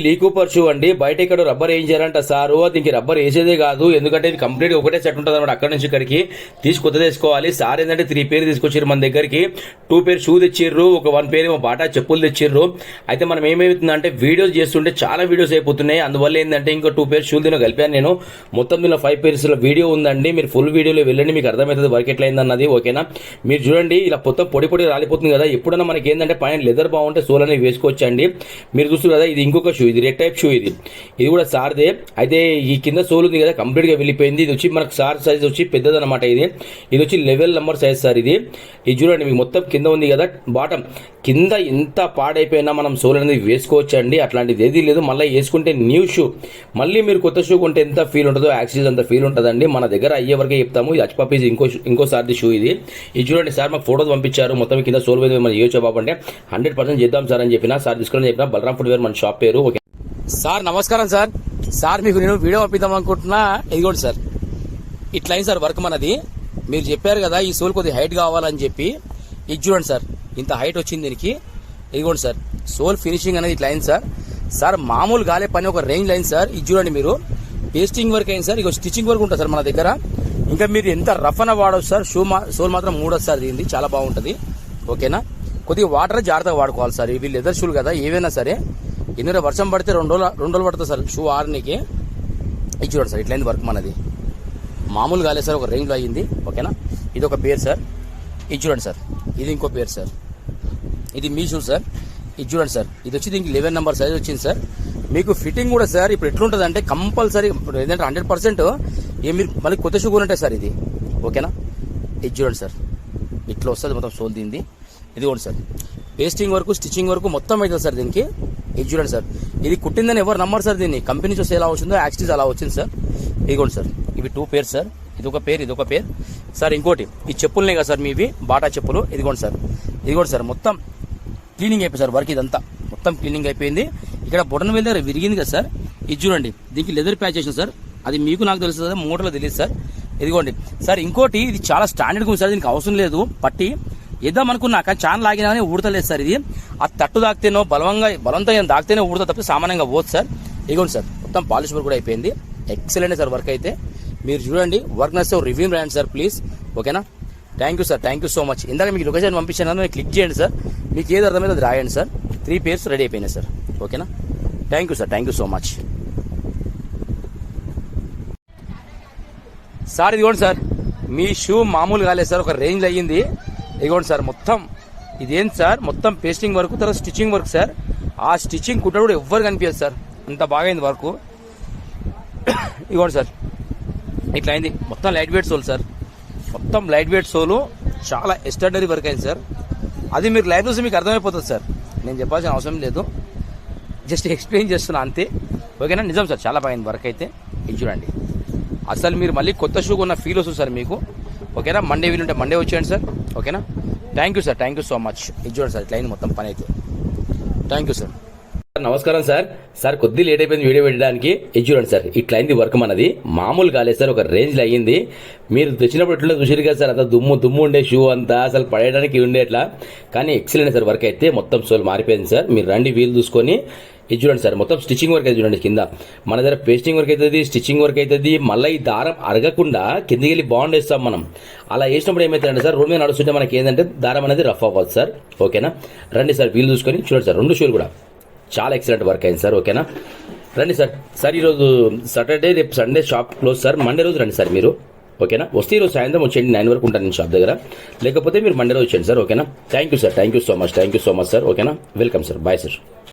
లీకూపర్ shoe అండి. బయట ఇక్కడ రబ్బర్ వేయించారంట సారు. దీనికి రబ్బర్ వేసేదే కాదు, ఎందుకంటే ఇది కంప్లీట్ ఒకటే సెట్ ఉంటుంది అనమాట. అక్కడ నుంచి ఇక్కడికి కొత్త తెచ్చుకోవాలి. సార్ ఏంటంటే 3 పేరు తీసుకొచ్చారు మన దగ్గరికి. 2 పేరు షూ తెచ్చిర్రు, ఒక 1 పేరు ఏమో బాటా చెప్పులు తెచ్చిర్రు. అయితే మనం ఏమవుతుందంటే వీడియోస్ చేస్తుంటే చాలా వీడియోస్ అయిపోతున్నాయి. అందువల్ల ఏంటంటే ఇంకో 2 పేరు షూలు దీనిలో కలిపాను నేను. మొత్తం దీనిలో 5 పేర్స్ వీడియో ఉందండి. మీరు ఫుల్ వీడియోలో వెళ్ళండి, మీకు అర్థమవుతుంది వర్క్ ఎట్లా అయిందన్నది. ఓకేనా, మీరు చూడండి ఇలా మొత్తం పొడి రాలిపోతుంది కదా. ఎప్పుడన్నా మనకి ఏంటంటే పైన లెదర్ బాగుంటే సోల్ అనేవి వేసుకోవచ్చండి. మీరు చూస్తారు కదా, ఇది ఇంకొక షూ, ఇది రెడ్ టైప్ షూ. ఇది కూడా సార్దే. అయితే ఈ కింద సోల్ ఉంది కదా కంప్లీట్ గా వెళ్ళిపోయింది. ఇది వచ్చి మనకు సార్ సైజ్ వచ్చి పెద్దదన్నమాట. ఇది వచ్చి లెవెల్ నెంబర్ సైజ్ సార్. ఇది చూడండి మీకు మొత్తం కింద ఉంది కదా బాటం కింద ఎంత పాడైపోయినా మనం సోల్ అనేది వేసుకోవచ్చు అండి. అట్లాంటిది ఏది లేదు. మళ్ళీ వేసుకుంటే న్యూ షూ, మళ్ళీ మీరు కొత్త షూ కొంటే ఎంత ఫీల్ ఉంటుందో యాక్సిస్ అంత ఫీల్ ఉంటుందండి. మన దగ్గర అయ్యే వరకే చెప్తాము. ఇది అచ్పపీస్ ఇంకో సార్ది షూ. ఇది చూడండి సార్ మాకు ఫోటోస్ పంపించారు. మొత్తం కింద సోల్ మీద మనం చేయొచ్చు బాబు అంటే 100% చేద్దాం సార్ అని చెప్పిన. సార్ తీసుకుని చెప్పిన బలరాం ఫుట్ వేర్ మన షాప్ పేరు. ఓకే సార్, నమస్కారం సార్. సార్ మీకు నేను వీడియో పంపిద్దాం అనుకుంటున్నా. ఇదిగోండి సార్, ఇట్లా అయింది సార్ వర్క్ మనది. మీరు చెప్పారు కదా ఈ సోల్ కొద్దిగా హైట్ కావాలని చెప్పి. ఇది చూడండి సార్, ఇంత హైట్ వచ్చింది దీనికి. ఇదిగోండి సార్, సోల్ ఫినిషింగ్ అనేది ఇట్లా అయింది సార్. సార్ మామూలు గాలే పని ఒక రేంజ్ అయింది సార్. ఇది చూడండి మీరు, పేస్టింగ్ వర్క్ అయింది సార్. ఇక స్టిచ్చింగ్ వర్క్ ఉంటుంది సార్ మన దగ్గర. ఇంకా మీరు ఎంత రఫ్ అన్న వాడవచ్చు సార్. సోల్ మాత్రం 3 సార్ దీనిది, చాలా బాగుంటుంది. ఓకేనా, కొద్దిగా వాటర్ జాగ్రత్తగా వాడుకోవాలి సార్. ఇవి లెదర్ షూలు కదా, ఏవైనా సరే. ఎందుకంటే వర్షం పడితే 2 రోజులు పడుతుంది సార్ షూ ఆరనికి. ఇది చూడండి సార్, ఇట్లయింది వర్క్ మనది. మామూలు కాలేదు సార్, ఒక రేంజ్లో అయ్యింది. ఓకేనా, ఇది ఒక పేరు సార్. ఇది చూడండి సార్, ఇది ఇంకో పేరు సార్. ఇది మీ షూ సార్. ఇది చూడండి సార్, ఇది వచ్చి దీనికి 11 నెంబర్ సైజ్ వచ్చింది సార్. మీకు ఫిట్టింగ్ కూడా సార్ ఇప్పుడు ఎట్లుంటుంది అంటే కంపల్సరీ ఏంటంటే 100% మీరు మళ్ళీ కొత్త షూ కూడా ఉంటాయి సార్ ఇది. ఓకేనా, ఇది చూడండి సార్, ఇట్లా వస్తుంది మొత్తం సోల్ దీనిది. ఇదిగోండి సార్, పేస్టింగ్ వరకు స్టిచ్చింగ్ వరకు మొత్తం అవుతుంది సార్ దీనికి. ఇది చూడండి సార్, ఇది కుట్టిందని ఎవరు నమ్మరు సార్. దీన్ని కంపెనీ చూస్తే ఎలా వచ్చిందో యాక్సిస్ అలా వచ్చింది సార్. ఇదిగోండి సార్, ఇవి 2 పేరు సార్. ఇదొక పేరు సార్. ఇంకోటి ఈ చెప్పులనే కదా సార్ మీవి, బాటా చెప్పులు. ఇదిగోండి సార్, మొత్తం క్లీనింగ్ అయిపోయింది సార్. వర్క్ ఇదంతా మొత్తం క్లీనింగ్ అయిపోయింది. ఇక్కడ బొటన్ వేల్ దగ్గర విరిగింది కదా సార్. ఇది చూడండి, దీనికి లెదర్ ప్యాచ్ చేసిన సార్. అది మీకు నాకు తెలుసు సార్, మూటలో తెలియదు సార్. ఇదిగోండి సార్, ఇంకోటి ఇది చాలా స్టాండర్డ్గా ఉంది సార్. దీనికి అవసరం లేదు పట్టి ఇద్దాం అనుకున్నా, కానీ చాలా లాగినా కానీ ఊడతలేదు సార్. ఇది ఆ తట్టు దాకితేనో బలవంతంగా దాకితేనే ఊడతా తప్ప సామాన్యంగా పోదు సార్. ఇదిగోండి సార్, మొత్తం పాలిష్ వర్క్ కూడా అయిపోయింది. ఎక్సలెంట్ సార్ వర్క్ అయితే. మీరు చూడండి, వర్క్ నచ్చితే రివ్యూ రాయండి సార్ ప్లీజ్. ఓకేనా, thank you sir, thank you so much. ఇందాక మీకు లొకేషన్ పంపించాను, మీరు క్లిక్ చేయండి సార్. మీకు ఏది అర్థమైతే అది రాయండి సార్. 3 పేర్స్ రెడీ అయిపోయినాయి సార్. ఓకేనా, thank you sir, thank you so much sir. ఇదిగోండి సార్, మీ షూ మామూలు కాలేదు సార్, ఒక రేంజ్ అయ్యింది. ఇదిగోండి సార్, మొత్తం ఇదేంటి సార్, మొత్తం పేస్టింగ్ వర్క్ తర్వాత స్టిచ్చింగ్ వర్క్ సార్. ఆ స్టిచ్చింగ్ కుట్ట కూడా ఎవ్వరు కనిపించదు సార్, అంత బాగా అయింది వర్క్. ఇదిగోండి సార్, ఇట్లా అయింది. మొత్తం లైట్ వెయిట్ సోల్ సార్, మొత్తం లైట్ వెయిట్ సోలు. చాలా ఎక్స్ట్రాడనరీ వర్క్ అయింది సార్. అది మీరు లైవ్ చూసి మీకు అర్థమైపోతుంది సార్. నేను చెప్పాల్సిన అవసరం లేదు, జస్ట్ ఎక్స్ప్లెయిన్ చేస్తున్నా అంతే. ఓకేనా, నిజం సార్, చాలా బాగుంది వర్క్ అయితే. ఇది చూడండి, అసలు మీరు మళ్ళీ కొత్త షూ కొన్న ఫీల్ వస్తుంది సార్ మీకు. ఓకేనా, మండే వీలుంటే మండే వచ్చేయండి సార్. ఓకేనా, thank you sir, thank you so much. ఇది చూడండి సార్, ఇట్లా అయింది మొత్తం పని అయితే. Thank you sir. నమస్కారం సార్. సార్ కొద్ది లేట్ అయిపోయింది వీడియో పెట్టడానికి. ఇది చూడండి సార్, ఇట్లా అయింది వర్క్ మనది. మామూలు కాలేదు సార్, ఒక రేంజ్లో అయ్యింది. మీరు తెచ్చినప్పుడు ఇట్లా చూసారు కదా సార్, అంత దుమ్ము ఉండే షూ అంతా అసలు పడేయడానికి ఉండేట్లా. కానీ ఎక్సలెంట్ సార్ వర్క్ అయితే. మొత్తం సోల్ మారిపోయింది సార్. మీరు రండి వీలు చూసుకొని. ఇది చూడండి సార్, మొత్తం స్టిచ్చింగ్ వర్క్ అయితే చూడండి. కింద మన దగ్గర పేస్టింగ్ వర్క్ అవుతుంది, స్టిచ్చింగ్ వర్క్ అవుతుంది. మళ్ళీ ఈ దారం అరగకుండా కిందికి వెళ్ళి బాండ్ వేస్తాం మనం. అలా వేసినప్పుడు ఏమవుతుందంటే సార్, రోడ్ మీద నడుస్తుంటే మనకి ఏంటంటే దారం అనేది రఫ్ అవ్వాలి సార్. ఓకేనా, రండి సార్ వీలు చూసుకొని. చూడండి సార్, 2 షూలు కూడా చాలా ఎక్సలెంట్ వర్క్ అయింది సార్. ఓకేనా, రండి సార్. సార్ ఈరోజు సాటర్డే, రేపు Sunday shop close sir. Monday రోజు రండి సార్ మీరు. ఓకేనా, వస్తే ఈరోజు సాయంత్రం వచ్చేయండి, 9 వరకు ఉంటాను నేను షాప్ దగ్గర. లేకపోతే మీరు మండే రోజు వచ్చేయండి సార్. ఓకేనా, thank you sir, thank you so much sir. ఓకేనా, వెల్కమ్ సార్, బాయ్ సార్.